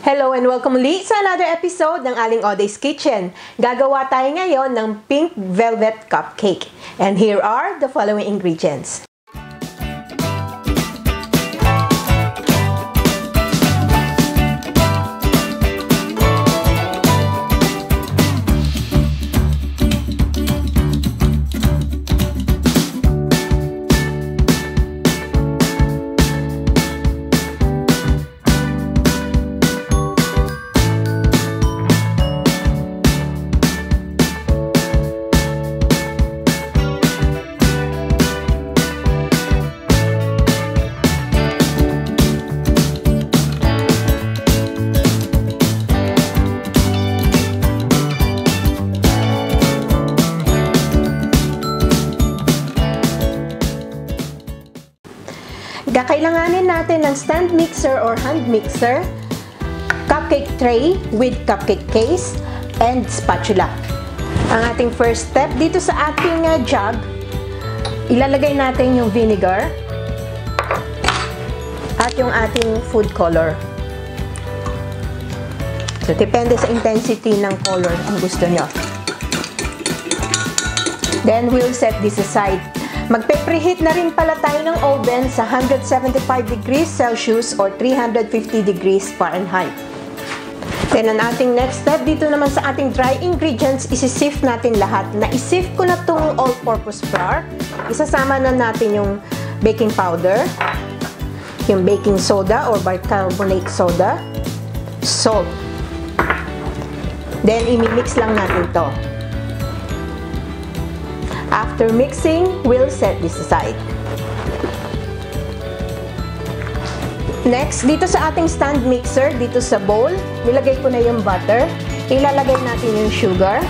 Hello and welcome ulit sa another episode ng Aling Oday's Kitchen. Gagawa tayo ngayon ng pink velvet cupcake. And here are the following ingredients. Kakailanganin natin ng stand mixer or hand mixer, cupcake tray with cupcake case, and spatula. Ang ating first step dito sa ating jug, ilalagay natin yung vinegar at yung ating food color. So, depende sa intensity ng color ang gusto nyo. Then, we'll set this aside. Magpe-preheat na rin pala tayo ng oven sa 175 degrees Celsius or 350 degrees Fahrenheit. Then, ang ating next step dito naman sa ating dry ingredients, isi-sift natin lahat. Na-sift ko na itong all-purpose flour. Isasama na natin yung baking powder, yung baking soda or bicarbonate soda, salt. Then, imi-mix lang natin to. After mixing, we'll set this aside. Next, dito sa ating stand mixer, dito sa bowl, nilagay ko na yung butter. Ilalagay natin yung sugar.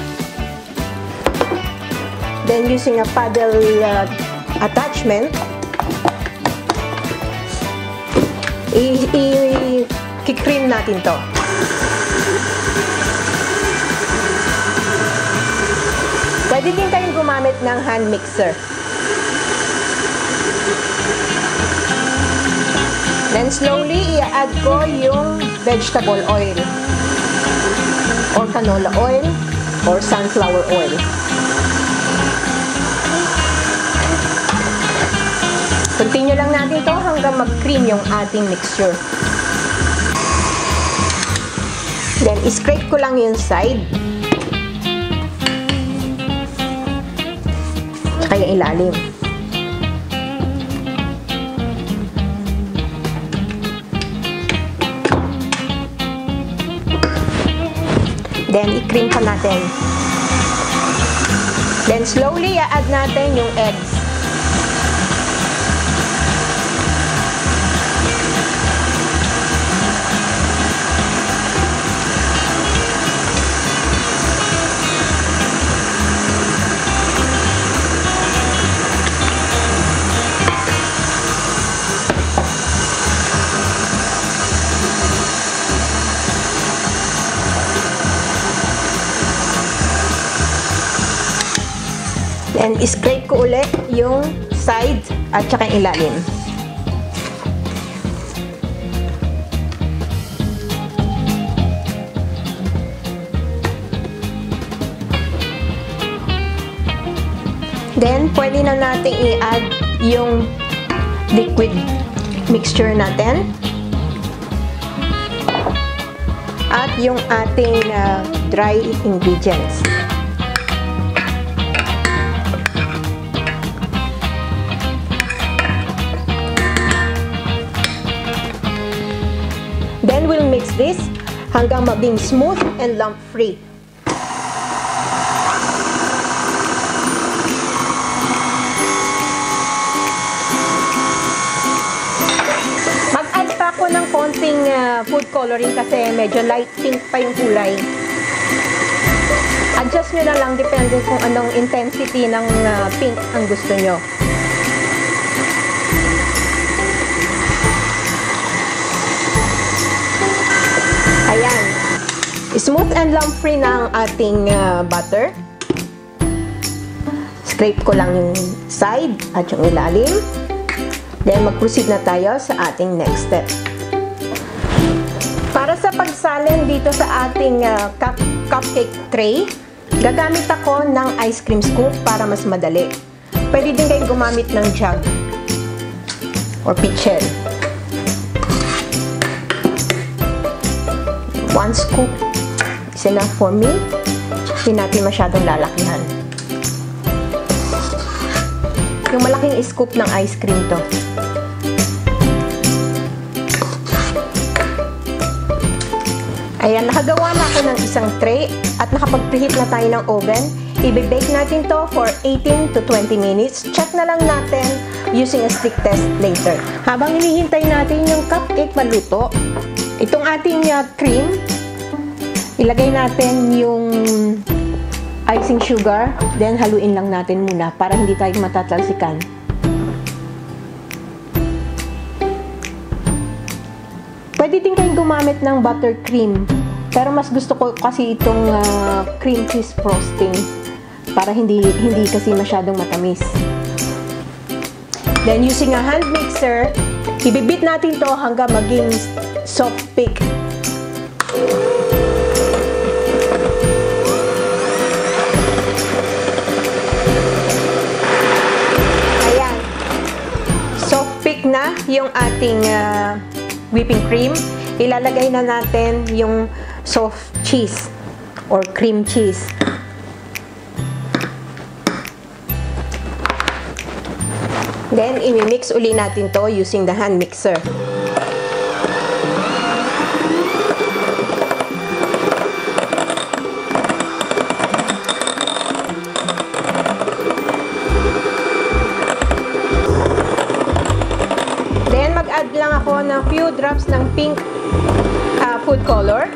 Then, using a paddle attachment, i-cream natin to. Pwede din kayong gumamit ng hand mixer. Then slowly, i-add ko yung vegetable oil or canola oil or sunflower oil. Continue lang natin to hanggang mag-cream yung ating mixture. Then, scrape ko lang yung side. Kaya ilalim. Then, i-cream pa natin. Then, slowly, i-add natin yung eggs. And scrape ko ulit yung side at saka yung ilalim. Then, pwede na natin i-add yung liquid mixture natin. At yung ating dry ingredients. Then, we'll mix this hanggang maging smooth and lump-free. Mag-add pa ako ng konting food coloring kasi medyo light pink pa yung kulay. Adjust nyo na lang, depende kung anong intensity ng pink ang gusto nyo. Ayan. Smooth and lump-free na ang ating butter. Scrape ko lang yung side at yung ilalim. Then, mag-proceed na tayo sa ating next step. Para sa pagsalin dito sa ating cupcake tray, gagamit ako ng ice cream scoop para mas madali. Pwede din kayong gumamit ng jug or pitcher. 1 scoop is enough for me. Hindi natin masyadong lalakihan. Yung malaking scoop ng ice cream to. Ayan, nakagawa na ako ng isang tray at nakapag-preheat na tayo ng oven. I-bake natin to for 18 to 20 minutes. Check na lang natin using a stick test later. Habang hinihintay natin yung cupcake maluto, itong ating cream, ilagay natin yung icing sugar, then haluin lang natin muna para hindi tayo matatalsikan. Pwede din kayong gumamit ng buttercream, pero mas gusto ko kasi itong cream cheese frosting para hindi kasi masyadong matamis. Then using a hand mixer, ibibit natin to hanggang maging soft peak. Ayan. Soft peak na yung ating whipping cream. Ilalagay na natin yung soft cheese or cream cheese. Then, i-mix uli natin to using the hand mixer. Then, mag-add lang ako ng few drops ng pink food color.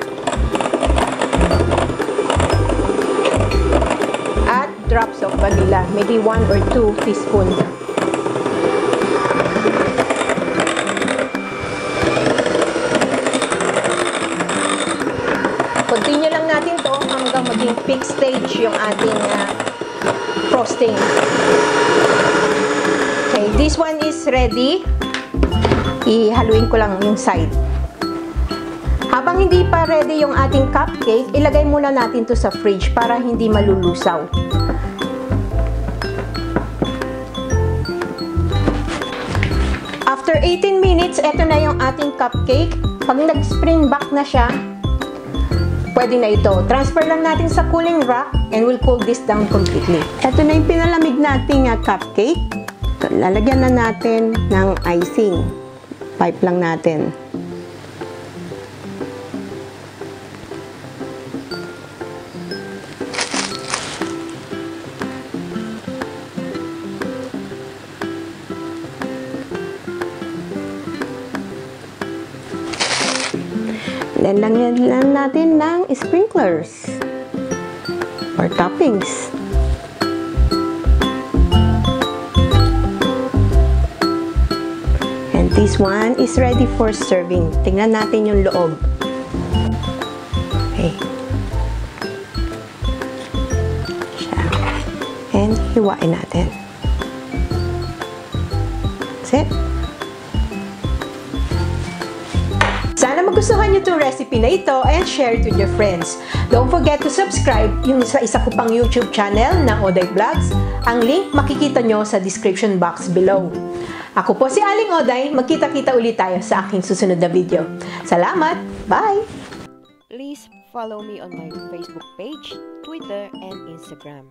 At drops of vanilla, maybe 1 or 2 teaspoons. Continue lang natin to hanggang maging peak stage yung ating frosting. Okay, this one is ready. Ihaluin ko lang yung side. Habang hindi pa ready yung ating cupcake, ilagay muna natin to sa fridge para hindi malulusaw. After 18 minutes, eto na yung ating cupcake. Pag nag-spring back na siya, pwede na ito. Transfer lang natin sa cooling rack and we'll cool this down completely. Ito na yung pinalamig nating cupcake. Lalagyan na natin ng icing. Pipe lang natin. Then, lagyan lang natin ng sprinklers or toppings. And this one is ready for serving. Tingnan natin yung loob. Okay. And hiwain natin. That's it. Sana magustuhan niyo itong recipe na ito and share it with your friends. Don't forget to subscribe yung sa isa ko pang YouTube channel na Oday Vlogs. Ang link makikita nyo sa description box below. Ako po si Aling Oday. Magkita-kita ulit tayo sa aking susunod na video. Salamat! Bye! Please follow me on my Facebook page, Twitter, and Instagram.